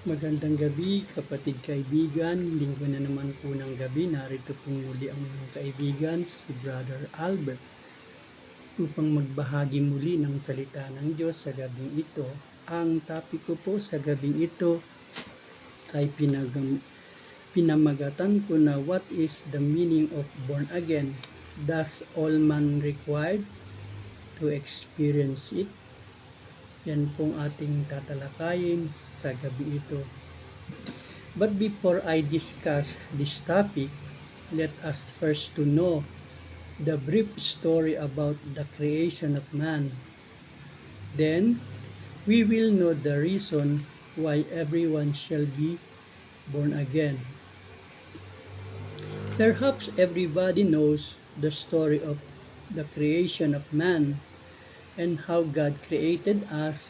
Magandang gabi kapatid kaibigan, linggo na naman po ng gabi, narito pong muli ang inyong kaibigan, si Brother Albert, upang magbahagi muli ng salita ng Diyos sa gabing ito. Ang topic ko po sa gabing ito ay pinamagatan ko na what is the meaning of born again? Does all man required to experience it? Yan pong ating tatalakayin sa gabi ito. But before I discuss this topic, let us first to know the brief story about the creation of man. Then, we will know the reason why everyone shall be born again. Perhaps everybody knows the story of the creation of man and how God created us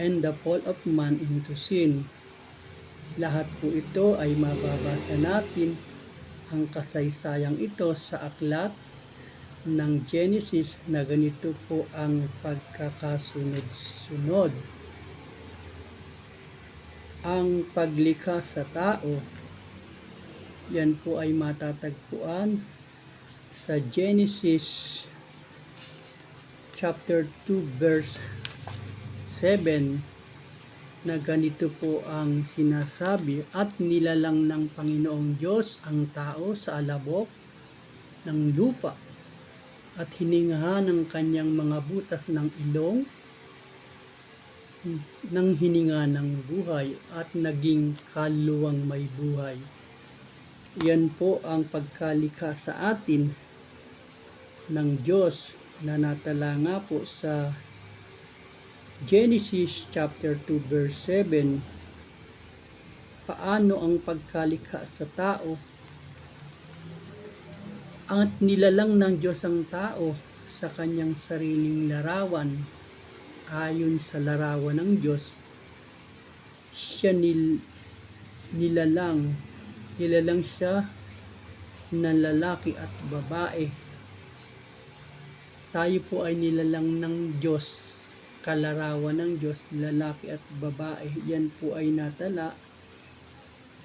and the fall of man into sin. Lahat po ito ay mababasa natin ang kasaysayang ito sa aklat ng Genesis na ganito po ang pagkakasunod-sunod. Ang paglikha sa tao, yan po ay matatagpuan sa Genesis chapter 2 verse 7 na ganito po ang sinasabi, at nilalang ng Panginoong Diyos ang tao sa alabok ng lupa at hiningahan ng kanyang mga butas ng ilong ng hininga ng buhay at naging kaluluwang may buhay. Yan po ang pagkalikha sa atin ng Diyos na natala nga po sa Genesis chapter 2 verse 7. Paano ang pagkalikha sa tao? At nilalang ng Diyos ang tao sa kanyang sariling larawan. Ayon sa larawan ng Diyos, siya nilalang siya ng lalaki at babae. Tayo po ay nilalang ng Diyos, kalarawan ng Diyos, lalaki at babae. Yan po ay natala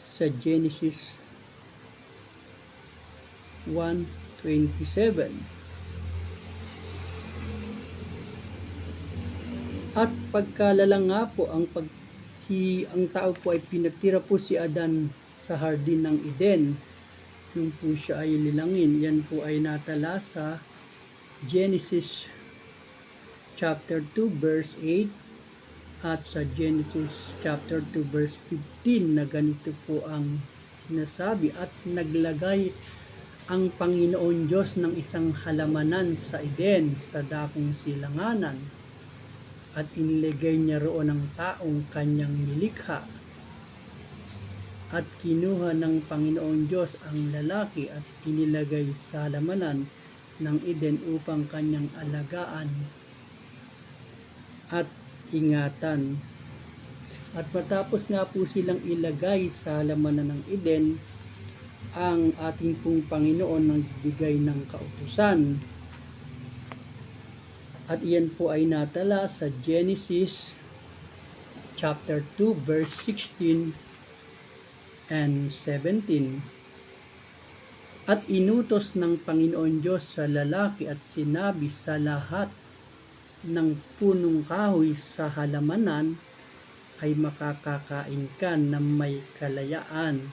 sa Genesis 1:27. At pagkalalang nga po ang tao po ay pinatira po si Adan sa hardin ng Eden. Yung po siya ay lilangin. Yan po ay natala sa Genesis chapter 2 verse 8 at sa Genesis chapter 2 verse 15 na ganito po ang sinasabi, at naglagay ang Panginoon Diyos ng isang halamanan sa Eden sa dakong silanganan, at inilagay niya roon ang taong kanyang nilikha. At kinuha ng Panginoon Diyos ang lalaki at inilagay sa halamanan ng Eden upang kanyang alagaan at ingatan. At matapos nga po silang ilagay sa halamanan ng Eden, ang ating pong Panginoon nagbigay ng kautusan. At iyan po ay natala sa Genesis chapter 2 verse 16 and 17. At inutos ng Panginoon Diyos sa lalaki at sinabi, sa lahat ng punong kahoy sa halamanan ay makakakain ka na may kalayaan.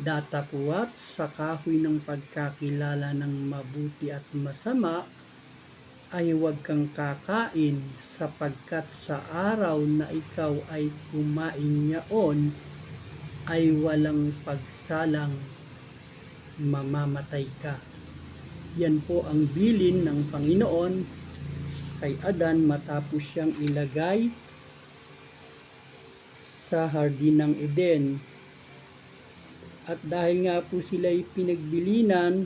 Datapwat sa kahoy ng pagkakilala ng mabuti at masama ay huwag kang kakain, sapagkat sa araw na ikaw ay kumain niyaon ay walang pagsalang mamamatay ka. Yan po ang bilin ng Panginoon kay Adan matapos siyang ilagay sa hardin ng Eden. At dahil nga po sila'y pinagbilinan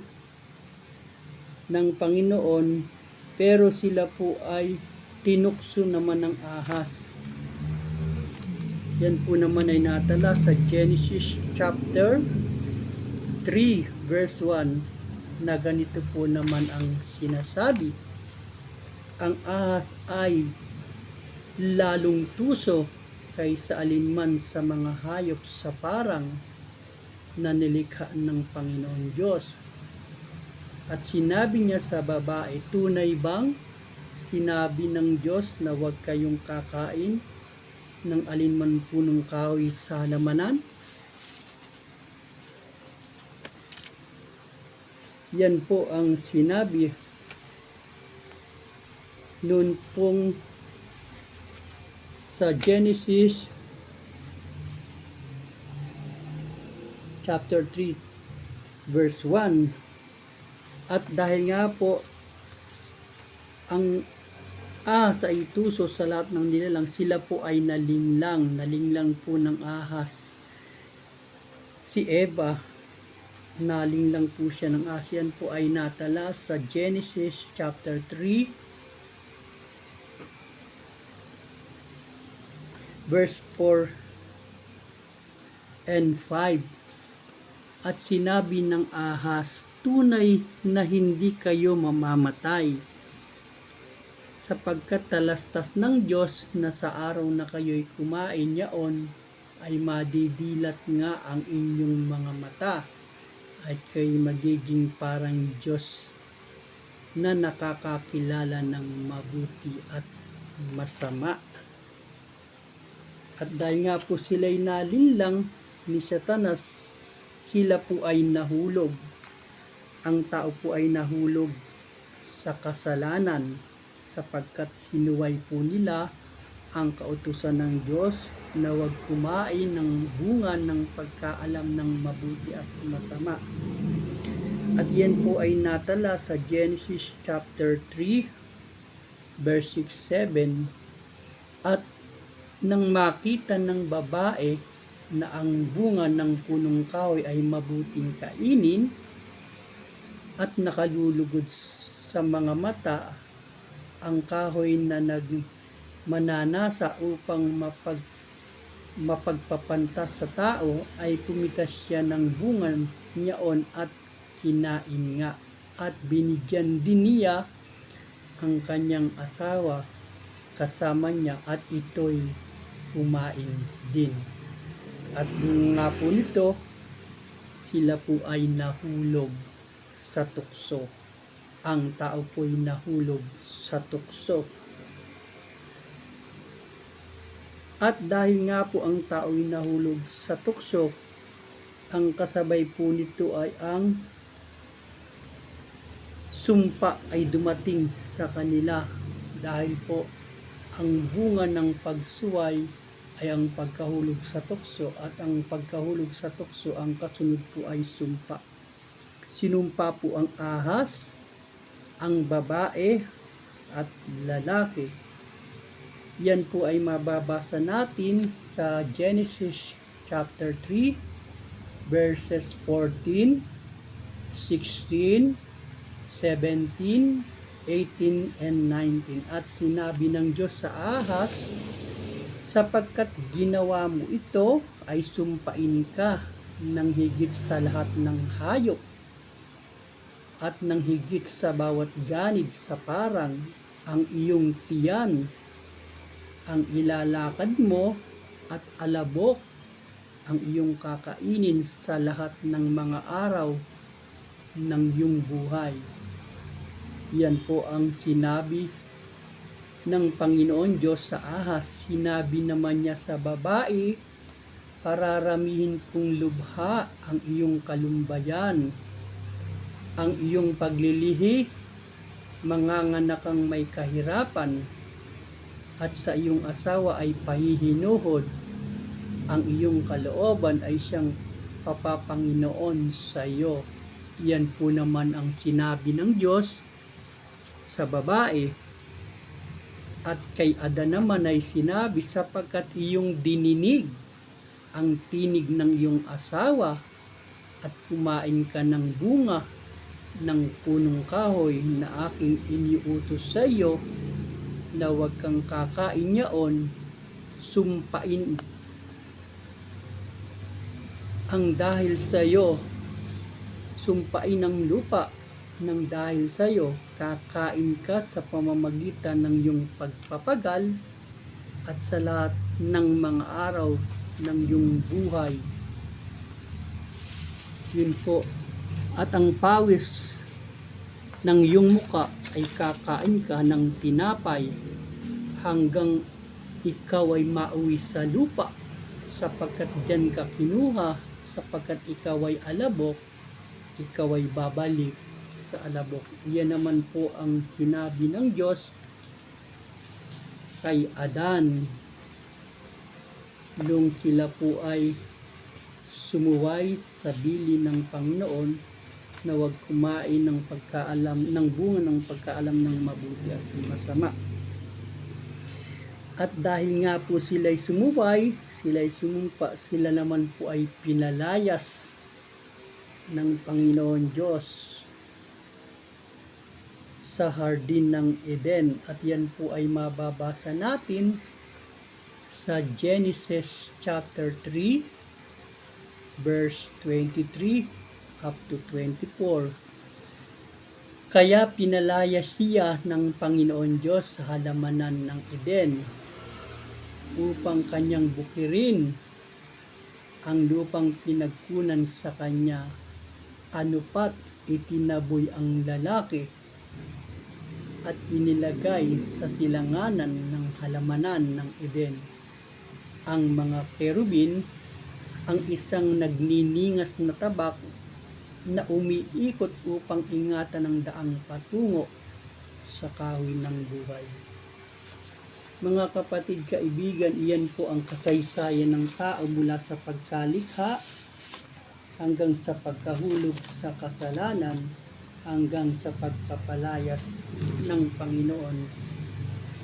ng Panginoon, pero sila po ay tinukso naman ng ahas. Yan po naman ay natala sa Genesis chapter 3 verse 1 na ganito po naman ang sinasabi. Ang ahas ay lalong tuso kaysa alinman sa mga hayop sa parang na nilikha ng Panginoon Diyos. At sinabi niya sa babae, tunay bang sinabi ng Diyos na huwag kayong kakain ng alinman punong kahoy sa halamanan? Yan po ang sinabi noon pong sa Genesis chapter 3 verse 1. At dahil nga po ang ahas ay tuso sa lahat ng nilalang, sila po ay nalinglang po ng ahas. Si Eva, nalinglang po siya ng ahas. Yan po ay natala sa Genesis chapter 3 verse 4 and 5. At sinabi ng ahas, tunay na hindi kayo mamamatay, sapagkat talastas ng Diyos na sa araw na kayo'y kumain yaon, ay madidilat nga ang inyong mga mata, at kayo magiging parang Diyos na nakakakilala ng mabuti at masama. At dahil nga po sila'y nalinlang ni Satanas, sila po ay nahulog. Ang tao po ay nahulog sa kasalanan sapagkat sinuway po nila ang kautusan ng Diyos na huwag kumain ng bunga ng pagkaalam ng mabuti at masama. At yan po ay natala sa Genesis chapter 3 verse 6-7. At nang makita ng babae na ang bunga ng punong kahoy ay mabuting kainin at nakalulugod sa mga mata, ang kahoy na nagmananasa upang mapagpapantas sa tao, ay pumitas siya ng bunga niyaon at kinain nga. At binigyan din niya ang kanyang asawa kasama niya, at ito'y kumain din. At nga po nito, sila po ay nahulog sa tukso. Ang tao po'y nahulog sa tukso. At dahil nga po ang tao'y nahulog sa tukso, ang kasabay po nito ay ang sumpa ay dumating sa kanila, dahil po ang bunga ng pagsuway ay ang pagkahulog sa tukso, at ang pagkahulog sa tukso, ang kasunod po ay sumpa. Sinumpa po ang ahas, ang babae at lalaki. Yan po ay mababasa natin sa Genesis chapter 3 verses 14, 16, 17, 18, and 19. At sinabi ng Diyos sa ahas, sapagkat ginawa mo ito, ay sumpain ka ng higit sa lahat ng hayop at ng higit sa bawat ganid sa parang. Ang iyong tiyan ang ilalakad mo, at alabok ang iyong kakainin sa lahat ng mga araw ng iyong buhay. Yan po ang sinabi ng Panginoon Diyos sa ahas. Sinabi naman niya sa babae, pararamihin kong lubha ang iyong kalumbayan, ang iyong paglilihi, manganganak kang may kahirapan, at sa iyong asawa ay pahihinuhod. Ang iyong kalooban ay siyang papapanginoon sa iyo. Yan po naman ang sinabi ng Diyos sa babae. At kay Adan naman ay sinabi, sapagkat iyong dininig ang tinig ng iyong asawa, at kumain ka ng bunga ng punong kahoy na aking iniutos sa iyo, na huwag kang kakain yaon, sumpain ang dahil sa iyo, sumpain ang lupa ng dahil sa iyo, kakain ka sa pamamagitan ng iyong pagpapagal, at sa lahat ng mga araw ng iyong buhay. Yun po. At ang pawis ng iyong muka ay kakain ka ng tinapay hanggang ikaw ay mauwi sa lupa, sapagkat diyan ka kinuha, sapagkat ikaw ay alabok, ikaw ay babalik sa alabok. Yan naman po ang sinabi ng Diyos kay Adan nung sila po ay sumuway sa bili ng Panginoon na huwag kumain ng bunga ng pagkaalam ng mabuti at masama. At dahil nga po sila'y sumuway, sila'y sumumpa, sila naman po ay pinalayas ng Panginoon Diyos sa Hardin ng Eden. At yan po ay mababasa natin sa Genesis chapter 3 verse 23 up to 24. Kaya pinalaya siya ng Panginoon Diyos sa halamanan ng Eden upang kanyang bukirin ang lupang pinagkunan sa kanya. Anupat itinaboy ang lalaki at inilagay sa silanganan ng halamanan ng Eden ang mga kerubin, ang isang nagniningas na tabak na umiikot upang ingatan ang daang patungo sa kahoy ng buhay. Mga kapatid, kaibigan, iyan po ang kasaysayan ng tao mula sa pagsalikha hanggang sa pagkahulog sa kasalanan hanggang sa pagpapalayas ng Panginoon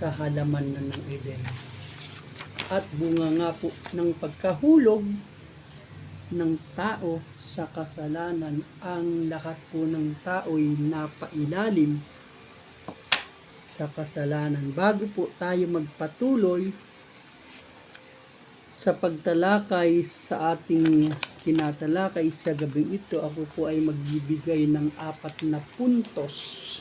sa halaman ng Eden. At bunga nga po ng pagkahulog ng tao sa kasalanan, ang lahat po ng tao'y napailalim sa kasalanan. Bago po tayo magpatuloy sa pagtalakay sa ating tinatalakay sa gabing ito, ako po ay magbibigay ng 4 na puntos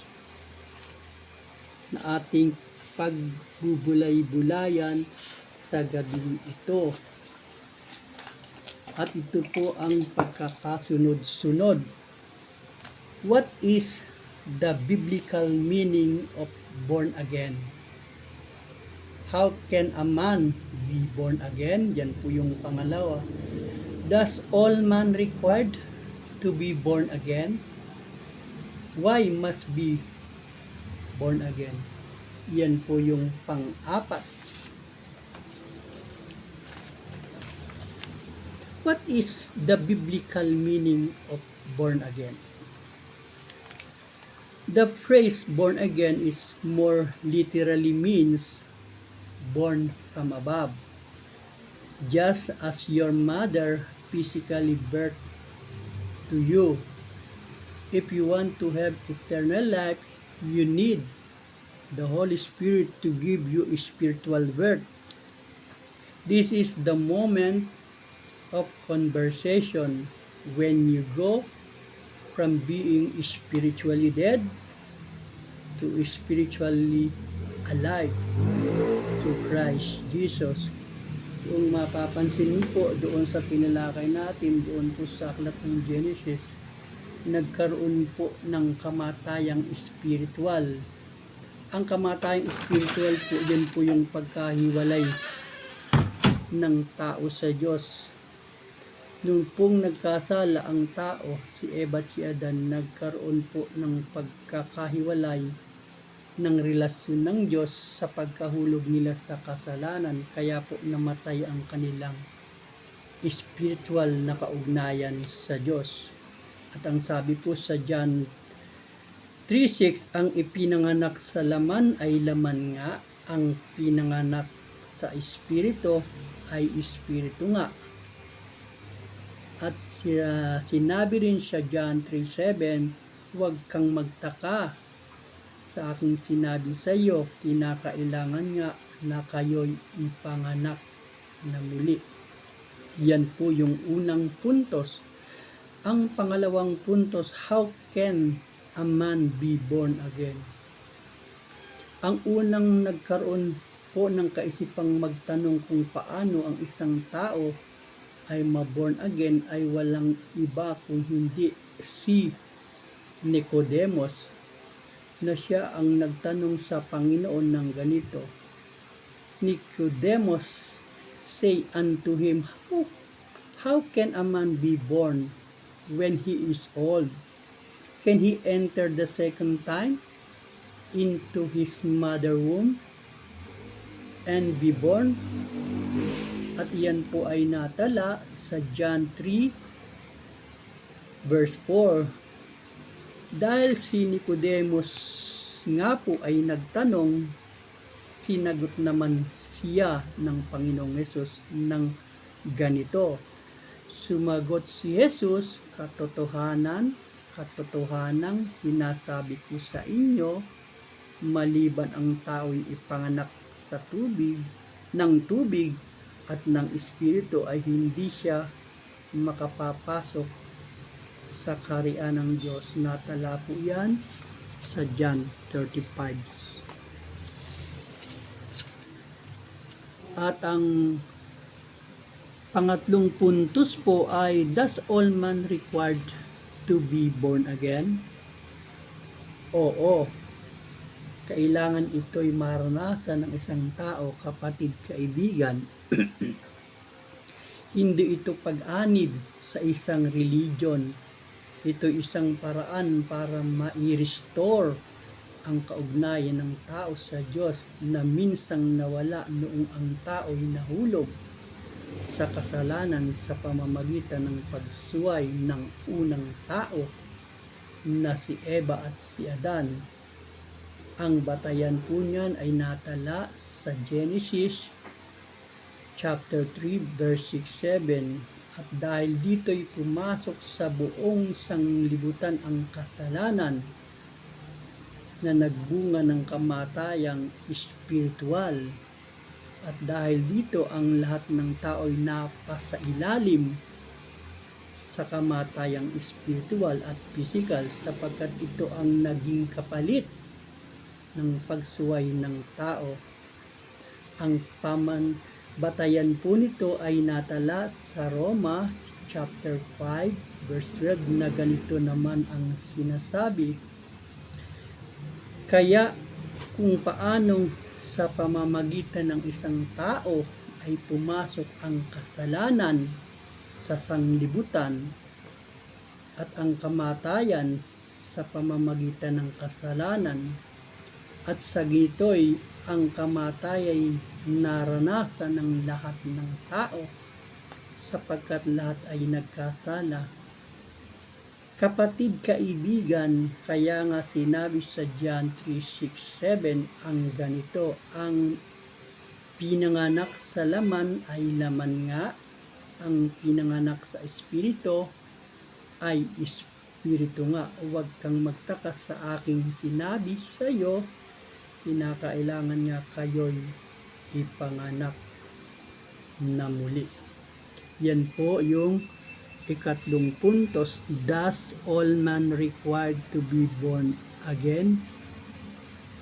na ating pagbubulay-bulayan sa gabing ito. At ito po ang pagkakasunod-sunod. What is the biblical meaning of born again? How can a man be born again? Yan po yung pangalawa. Does all man required to be born again? Why must be born again? Yan po yung pang-apat. What is the biblical meaning of born again? The phrase born again is more literally means born from above. Just as your mother physically birthed to you. If you want to have eternal life, you need the Holy Spirit to give you a spiritual birth. This is the moment of conversation when you go from being spiritually dead to spiritually alive to Christ Jesus. Kung mapapansin niyo po doon sa pinalakay natin, doon po sa aklat ng Genesis, nagkaroon po ng kamatayang spiritual. Ang kamatayang spiritual po, yan po yung pagkahiwalay ng tao sa Diyos. Nung pong nagkasala ang tao, si Eva at si Adan, nagkaroon po ng pagkakahiwalay ng relasyon ng Diyos sa pagkahulog nila sa kasalanan. Kaya po namatay ang kanilang spiritual na kaugnayan sa Diyos. At ang sabi po sa John 3:6, ang ipinanganak sa laman ay laman nga, ang pinanganak sa espiritu ay espiritu nga. At sinabi rin sa John 3:7, huwag kang magtaka sa aking sinabi sa iyo, kinakailangan nga na kayo'y ipanganak na muli. Yan po yung unang puntos. Ang pangalawang puntos, how can a man be born again? Ang unang nagkaroon po ng kaisipang magtanong kung paano ang isang tao ay ma-born again ay walang iba kung hindi si Nicodemus, na siya ang nagtanong sa Panginoon ng ganito. Nicodemus say unto him, How can a man be born when he is old? Can he enter the second time into his mother womb and be born? At iyan po ay natala sa John 3 verse 4. Dahil si Nicodemus nga po ay nagtanong, sinagot naman siya ng Panginoong Hesus ng ganito. Sumagot si Jesus, katotohanang sinasabi ko sa inyo, maliban ang tao'y ipanganak sa ng tubig at ng Espiritu ay hindi siya makapapasok sa kaharian ng Diyos. Natala po yan sa John 35. At ang pangatlong puntos po ay, does all man required to be born again? Oo. Kailangan ito'y maranasan ng isang tao, kapatid, kaibigan. Hindi ito pag-anib sa isang religion. Ito isang paraan para ma-restore ang kaugnayan ng tao sa Diyos na minsang nawala noong ang tao'y nahulog sa kasalanan sa pamamagitan ng pagsuway ng unang tao na si Eva at si Adan. Ang batayan po niyan ay natala sa Genesis chapter 3 verse 6-7. At dahil dito'y pumasok sa buong sanglibutan ang kasalanan na nagbunga ng kamatayang espiritual. At dahil dito ang lahat ng tao'y napasailalim sa kamatayang espiritual at physical, sapagkat ito ang naging kapalit ng pagsuway ng tao. Ang batayan po nito ay natala sa Roma chapter 5 verse 12 na ganito naman ang sinasabi. Kaya kung paano sa pamamagitan ng isang tao ay pumasok ang kasalanan sa sanglibutan at ang kamatayan sa pamamagitan ng kasalanan, at sa gito'y ang kamatay ay naranasan ng lahat ng tao sapagkat lahat ay nagkasala. Kapatid, kaibigan, kaya nga sinabi sa John 3:6-7 ang ganito, ang pinanganak sa laman ay laman nga, ang pinanganak sa espiritu ay espiritu nga. Huwag kang magtaka sa aking sinabi sa iyo, kinakailangan nga kayo'y ipanganak na muli. Yan po yung ikatlong puntos. Does all man required to be born again?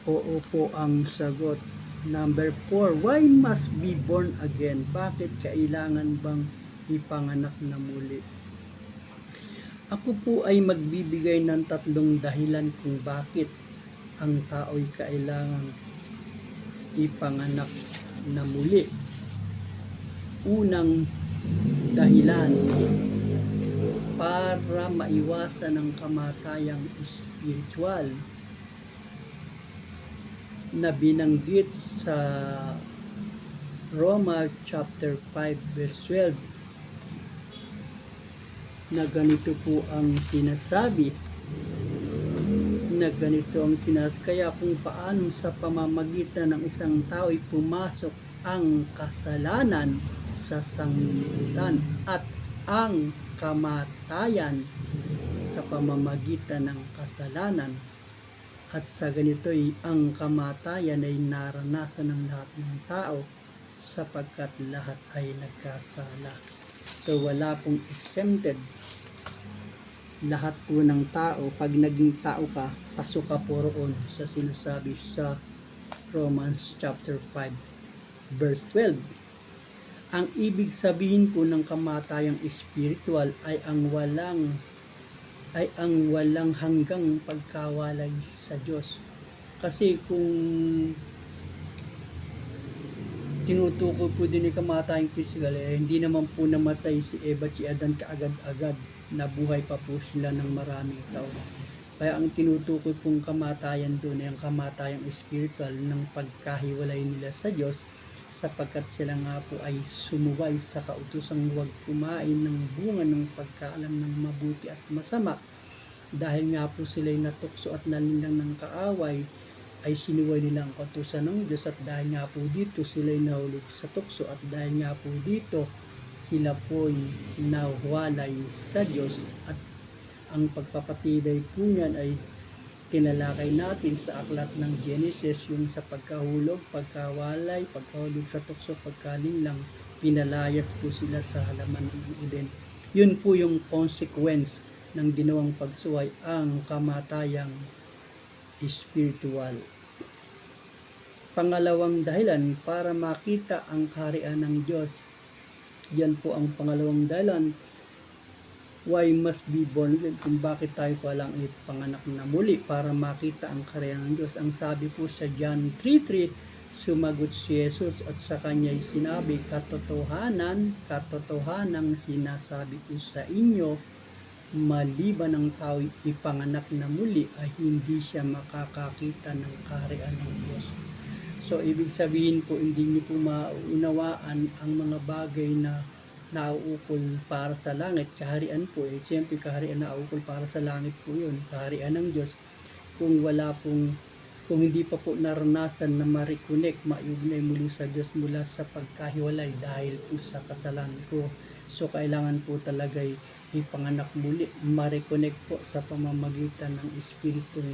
Oo po ang sagot. Number 4, why must be born again? Bakit kailangan bang ipanganak na muli? Ako po ay magbibigay ng tatlong dahilan kung bakit ang tao'y kailangang ipanganak na muli. Unang dahilan, para maiwasan ang kamatayang espiritual na binanggit sa Roma chapter 5 verse 12 na ganito po ang sinasabi. Kaya kung paano sa pamamagitan ng isang tao ay pumasok ang kasalanan sa sanglibutan at ang kamatayan sa pamamagitan ng kasalanan, at sa ganito'y ang kamatayan ay naranasan ng lahat ng tao sapagkat lahat ay nagkasala. So wala pong exempted. Lahat po ng tao, pag naging tao ka, pasok ka po roon sa sinasabi sa Romans chapter 5 verse 12. Ang ibig sabihin po ng kamatayang spiritual ay ang walang hanggang pagkawalay sa Diyos. Kasi kung tinutukoy po din ni kamatayang physical, hindi naman po namatay si Eva at si Adan kaagad-agad, nabuhay pa po sila ng maraming taon. Kaya ang tinutukoy pong kamatayan doon ay ang kamatayang spiritual ng pagkahiwalay nila sa Diyos, sapagkat sila nga po ay sumuway sa kautosang huwag kumain ng bunga ng pagkaalam ng mabuti at masama. Dahil nga po sila'y natukso at nalinlang ng kaaway, ay sinuway nila ang kautusan ng Diyos, at dahil nga po dito sila'y nahulog sa tukso, at dahil nga po dito sila po'y nahuwalay sa Diyos. At ang pagpapatibay po niyan ay tinalakay natin sa aklat ng Genesis, yung sa pagkahulog, pagkawalay, pagkahulog sa tukso, pagkalinlang, pinalayas po sila sa halaman ng Eden. Yun po yung consequence ng ginawang pagsuway, ang kamatayang spiritual. Pangalawang dahilan, para makita ang kaharian ng Diyos. Yan po ang pangalawang dahilan, why must be born again, kung bakit tayo palang ipanganak na muli, para makita ang kaharian ng Diyos. Ang sabi po sa John 3:3, sumagot si Jesus at sa kanya'y sinabi, katotohanang sinasabi ko sa inyo, maliban ang tao'y ipanganak na muli ay hindi siya makakakita ng kaharian ng Diyos. So ibig sabihin po, hindi niyo po maunawaan ang mga bagay na nauukol para sa langit. Kaharian po, siyempre kaharian na uukol para sa langit po yun, kaharian ng Diyos. Kung hindi pa po naranasan na ma-reconnect, maiugnay muli sa Diyos mula sa pagkahiwalay dahil po sa kasalanan ko. So kailangan po talaga'y ipanganak muli, ma-reconnect po sa pamamagitan ng Espiritu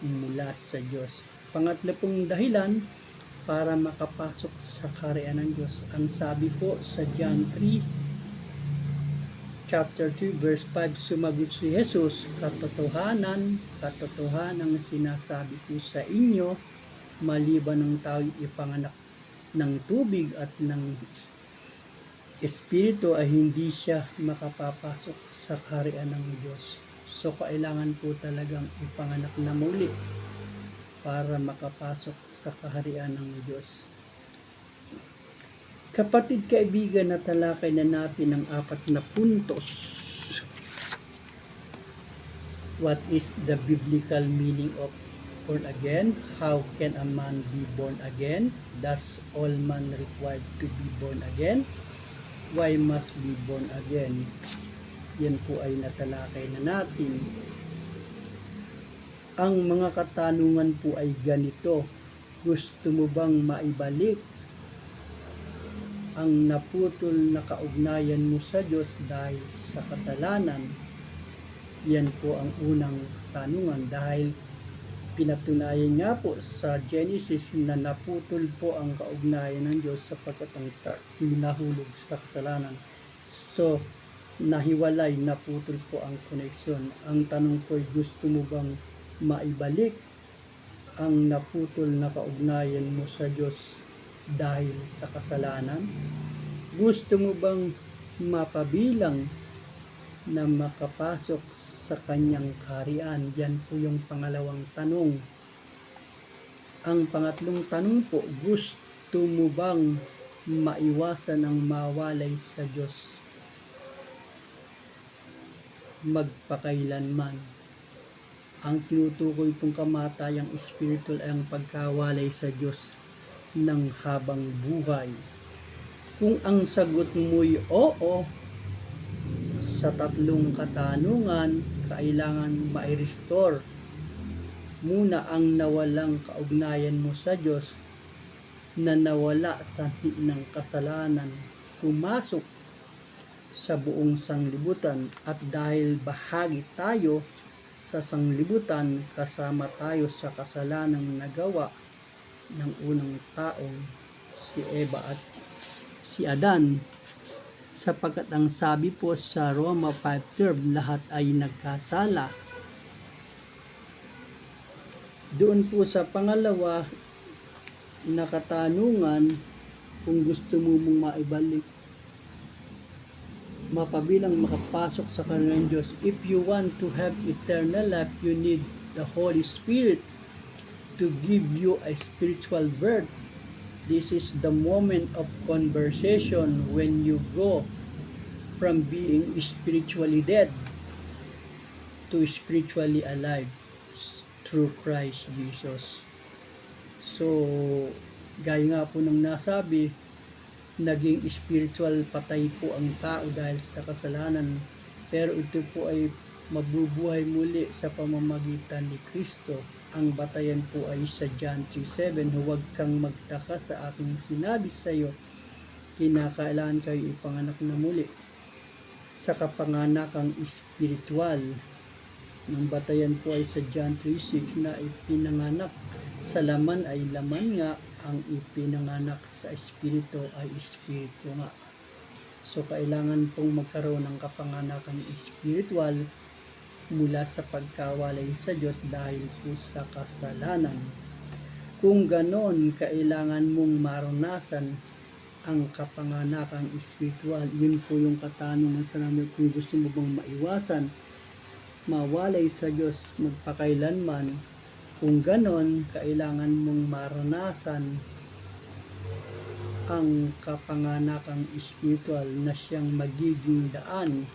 mula sa Diyos. Pangatlo pong dahilan, para makapasok sa kaharian ng Diyos. Ang sabi po sa John 3, chapter 2, verse 5, sumagot si Jesus, katotohanang sinasabi ko sa inyo, maliban ng tao'y ipanganak ng tubig at ng Espiritu ay hindi siya makapapasok sa kaharian ng Diyos. So kailangan po talagang ipanganak na muli para makapasok sa kaharian ng Diyos. Kapatid, kaibigan, natalakay na natin ang 4 na puntos. What is the biblical meaning of born again? How can a man be born again? Does all man required to be born again? Why must be born again? Yan po ay natalakay na natin. Ang mga katanungan po ay ganito. Gusto mo bang maibalik ang naputol na kaugnayan mo sa Diyos dahil sa kasalanan? Yan po ang unang tanungan, dahil pinatunayan nga po sa Genesis na naputol po ang kaugnayan ng Diyos sapagkat ang nahulog sa kasalanan. So, nahiwalay, naputol po ang koneksyon. Ang tanong po ay, gusto mo bang maibalik ang naputol na kaugnayan mo sa Diyos dahil sa kasalanan? Gusto mo bang mapabilang na makapasok sa kanyang kaharian? Yan po yung pangalawang tanong. Ang pangatlong tanong po, gusto mo bang maiwasan ang mawalay sa Diyos magpakailanman? Ang tinutukoy pong kamatayang spiritual ay ang pagkawalay sa Diyos ng habang buhay. Kung ang sagot mo'y oo sa tatlong katanungan, kailangan ma-restore muna ang nawalang kaugnayan mo sa Diyos na nawala sa ng kasalanan, pumasok sa buong sanglibutan, at dahil bahagi tayo sa sanglibutan, kasama tayo sa kasalanang nagawa ng unang taong si Eva at si Adan, sapagkat ang sabi po sa Roma 5:12, lahat ay nagkasala. Doon po sa pangalawa na katanungan, kung gusto mo mong maibalik, mapabilang makapasok sa kanan ng Diyos. If you want to have eternal life, you need the Holy Spirit to give you a spiritual birth. This is the moment of conversation when you go from being spiritually dead to spiritually alive through Christ Jesus. So, gaya nga po nung nasabi, naging spiritual patay po ang tao dahil sa kasalanan. Pero ito po ay mabubuhay muli sa pamamagitan ni Kristo. Ang batayan po ay sa John 3:7, huwag kang magtaka sa aking sinabi sa iyo, kinakailangan kayo ipanganak na muli sa kapanganakang spiritual. Ang batayan po ay sa John 3:6 na ipinanganak sa laman ay laman nga, ang ipinanganak sa espiritu ay espiritu nga. So, kailangan pong magkaroon ng kapanganakang spiritual mula sa pagkawalay sa Diyos dahil po sa kasalanan. Kung ganon, kailangan mong maranasan ang kapanganakang spiritual. Yun po yung katanungan sa namin, kung gusto mo bang maiwasan, mawalay sa Diyos magpakailanman. Kung ganon, kailangan mong maranasan ang kapanganakang spiritual na siyang magiging daan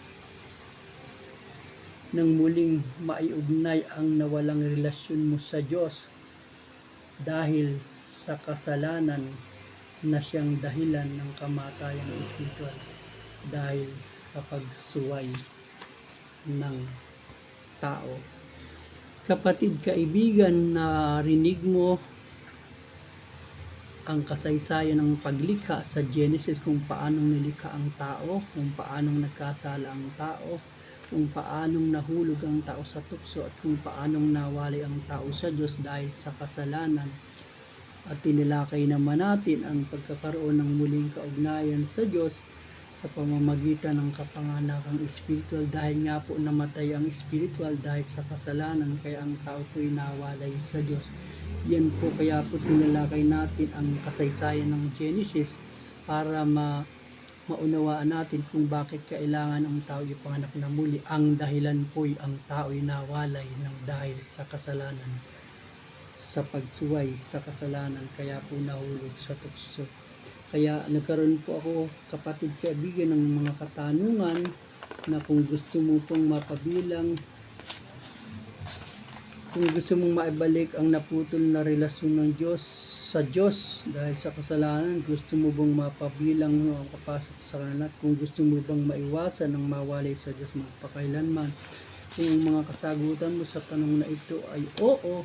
nang muling maiugnay ang nawalang relasyon mo sa Diyos dahil sa kasalanan na siyang dahilan ng kamatayang spiritual dahil sa pagsuway ng tao. Kapatid, kaibigan, narinig mo ang kasaysayan ng paglikha sa Genesis, kung paanong nilikha ang tao, kung paanong nagkasala ang tao, kung paanong nahulog ang tao sa tukso, at kung paanong nawalay ang tao sa Diyos dahil sa kasalanan. At tinilakay naman natin ang pagkakaroon ng muling kaugnayan sa Diyos sa pamamagitan ng kapanganakang spiritual, dahil nga po namatay ang spiritual dahil sa kasalanan, kaya ang tao po'y nawalay sa Diyos. Yan po, kaya po tinalakay natin ang kasaysayan ng Genesis para maunawaan natin kung bakit kailangan ang tao ipanganak na muli. Ang dahilan po'y ang tao'y nawalay ng dahil sa kasalanan, sa pagsuway sa kasalanan, kaya po nahulog sa tukso. Kaya nagkaroon po ako, kapatid, kaibigan, ng mga katanungan na kung gusto mo pong mapabilang, kung gusto mong maibalik ang naputol na relasyon ng Diyos sa Diyos dahil sa kasalanan, gusto mo bang mapabilang ang kapasok sa kanan, kung gusto mo bang maiwasan ang mawalay sa Diyos magpakailanman, kung mga kasagutan mo sa tanong na ito ay oo,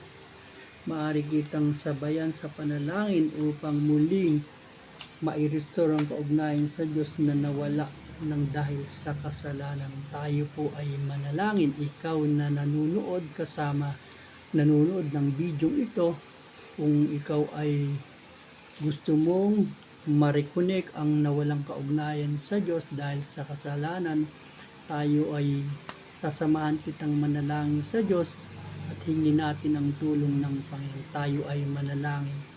maaari kitang sabayan sa panalangin upang muling mai-restore ang kaugnayan sa Diyos na nawala ng dahil sa kasalanan. Tayo po ay manalangin. Ikaw na nanonood ng video ito, kung ikaw ay gusto mong ma-reconnect ang nawalang kaugnayan sa Diyos dahil sa kasalanan, tayo ay sasamahan kitang manalangin sa Diyos at hingin natin ang tulong ng Panginoon. Tayo ay manalangin.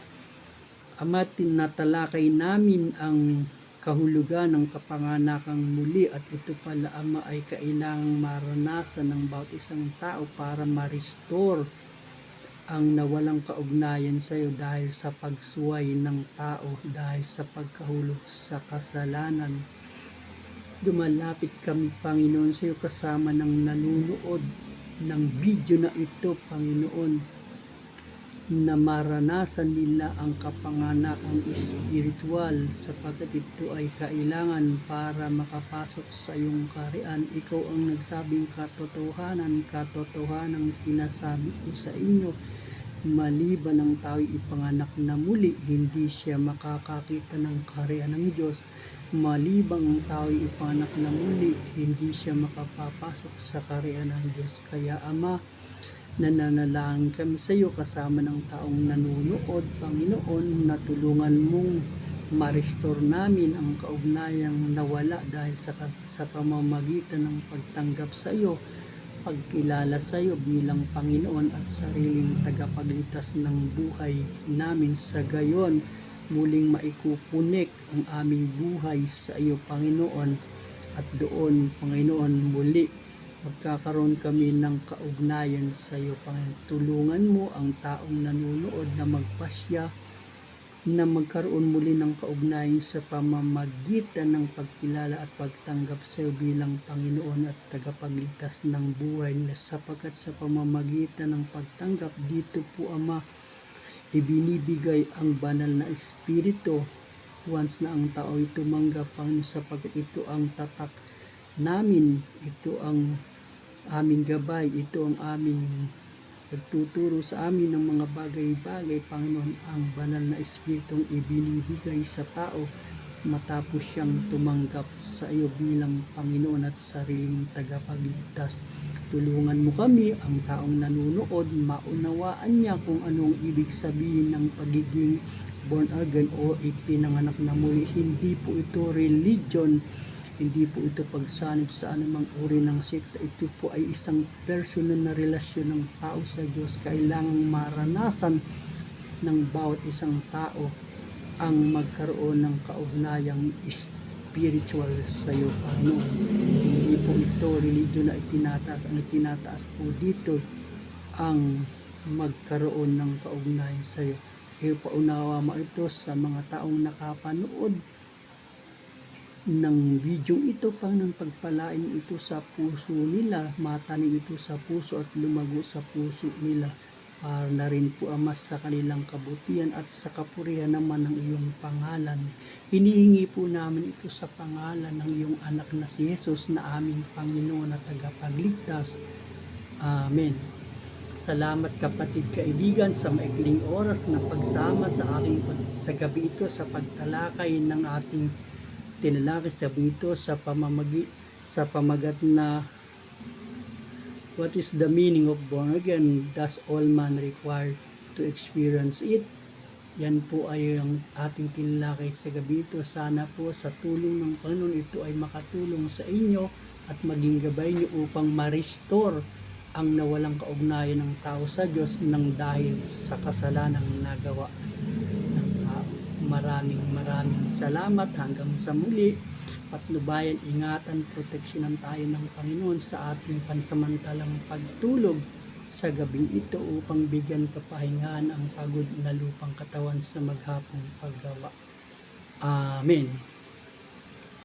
Ama, tinatalakay namin ang kahulugan ng kapanganakang muli, at ito pala, Ama, ay kailangang maranasan ng bawat isang tao para ma-restore ang nawalang kaugnayan sa iyo dahil sa pagsuway ng tao, dahil sa pagkahulog sa kasalanan. Dumalapit kami, Panginoon, sa iyo kasama ng nanunood ng video na ito, Panginoon, na maranasan nila ang kapanganakang spiritual, sapagkat ito ay kailangan para makapasok sa iyong kaharian. Ikaw ang nagsabing katotohanan sinasabi ko sa inyo, maliban ang tao'y ipanganak na muli, hindi siya makakakita ng kaharian ng Diyos. Malibang ang tao'y ipanganak na muli, hindi siya makapapasok sa kaharian ng Diyos. Kaya, Ama, nananalangin kami sa iyo kasama ng taong nanonood, Panginoon, na tulungan mong ma-restore namin ang kaugnayang nawala dahil sa pamamagitan ng pagtanggap sa iyo, pagkilala sa iyo bilang Panginoon at sariling tagapagligtas ng buhay namin. Sa gayon, muling maikukunik ang aming buhay sa iyo, Panginoon. At doon, Panginoon, muli magkakaroon kami ng kaugnayan sa iyo, Panginoon. Tulungan mo ang taong nanonood na magpasya na magkaroon muli ng kaugnayan sa pamamagitan ng pagkilala at pagtanggap sa iyo bilang Panginoon at tagapagligtas ng buhay nila, sapagkat sa pamamagitan ng pagtanggap dito po, Ama, ibinibigay ang banal na Espiritu once na ang tao ay tumanggap, Panginoon, sapagkat ito ang tatak namin, ito ang aming gabay, ito ang aming nagtuturo sa amin ng mga bagay-bagay, Panginoon, ang banal na Espiritong ibinibigay sa tao matapos siyang tumanggap sa iyo bilang Panginoon at sariling tagapagligtas. Tulungan mo kami, ang taong nanonood, maunawaan niya kung anong ibig sabihin ng pagiging born again o ipinanganak na muli. Hindi po ito religion, hindi po ito pagsanib sa anumang uri ng sekta. Ito po ay isang personal na relasyon ng tao sa Diyos. Kailangang maranasan ng bawat isang tao ang magkaroon ng kaugnayang spiritual sa iyo, Panginoon. Hindi po ito religion na itinataas. Ang itinataas po dito ang magkaroon ng kaugnayan sa iyo. Ipaunawa mo ito sa mga taong nakapanood ng video ito, Panginoon. Pagpalain ito sa puso nila, matanim ito sa puso at lumago sa puso nila, para na rin po, Ama, sa kanilang kabutihan at sa kapurihan naman ng iyong pangalan. Hinihingi po namin ito sa pangalan ng iyong anak na si Jesus na aming Panginoon at tagapagligtas. Amen. Salamat, kapatid kaibigan, sa maikling oras na pagsama sa aking sa gabi ito sa pagtalakay ng ating tinalakay sa ito sa pamagat na what is the meaning of born again? Does all man require to experience it? Yan po ay ang ating tinalakay sa gabi ito. Sana po sa tulong ng Panginoon ito ay makatulong sa inyo at maging gabay niyo upang ma-restore ang nawalang kaugnayan ng tao sa Diyos nang dahil sa kasalanang nagawa ng tao. Maraming salamat. Hanggang sa muli. Patnubayan, ingatan, proteksyonan tayo ng Panginoon sa ating pansamantalang pagtulog sa gabing ito upang bigyan kapahingahan ang pagod na lupang katawan sa maghapong paggawa. Amen.